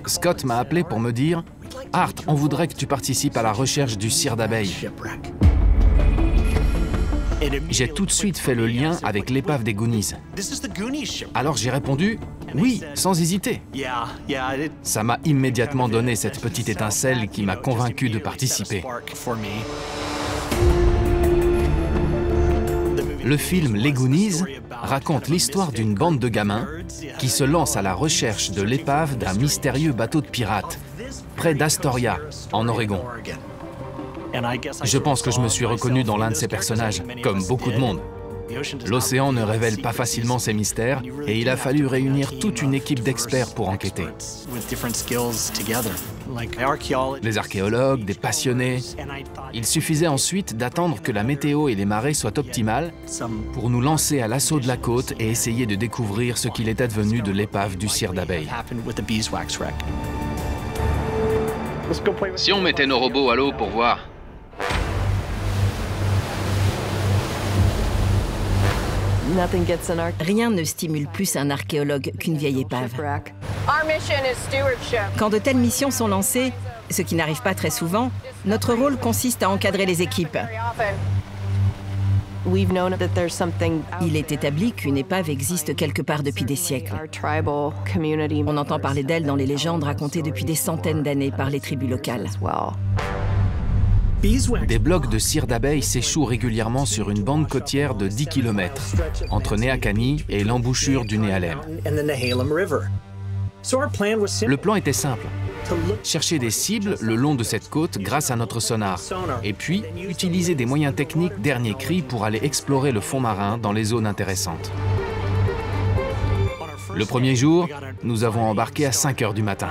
Scott m'a appelé pour me dire « Art, on voudrait que tu participes à la recherche du cire d'abeille. » J'ai tout de suite fait le lien avec l'épave des Goonies. Alors j'ai répondu « Oui, sans hésiter. » Ça m'a immédiatement donné cette petite étincelle qui m'a convaincu de participer. Le film Les Goonies raconte l'histoire d'une bande de gamins qui se lance à la recherche de l'épave d'un mystérieux bateau de pirates, près d'Astoria, en Oregon. Je pense que je me suis reconnu dans l'un de ces personnages, comme beaucoup de monde. L'océan ne révèle pas facilement ses mystères et il a fallu réunir toute une équipe d'experts pour enquêter. Des archéologues, des passionnés. Il suffisait ensuite d'attendre que la météo et les marées soient optimales pour nous lancer à l'assaut de la côte et essayer de découvrir ce qu'il est advenu de l'épave du cire d'abeille. Si on mettait nos robots à l'eau pour voir. Rien ne stimule plus un archéologue qu'une vieille épave. Quand de telles missions sont lancées, ce qui n'arrive pas très souvent, notre rôle consiste à encadrer les équipes. Il est établi qu'une épave existe quelque part depuis des siècles. On entend parler d'elle dans les légendes racontées depuis des centaines d'années par les tribus locales. Des blocs de cire d'abeille s'échouent régulièrement sur une bande côtière de 10 km, entre Neahkani et l'embouchure du Nehalem. Le plan était simple. Chercher des cibles le long de cette côte grâce à notre sonar, et puis utiliser des moyens techniques dernier cri pour aller explorer le fond marin dans les zones intéressantes. Le premier jour, nous avons embarqué à 5 h du matin.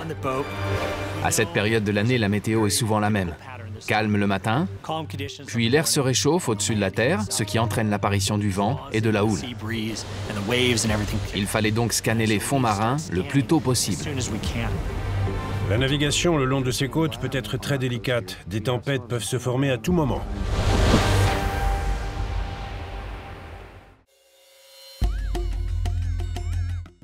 À cette période de l'année, la météo est souvent la même. Calme le matin, puis l'air se réchauffe au-dessus de la terre, ce qui entraîne l'apparition du vent et de la houle. Il fallait donc scanner les fonds marins le plus tôt possible. La navigation le long de ces côtes peut être très délicate. Des tempêtes peuvent se former à tout moment.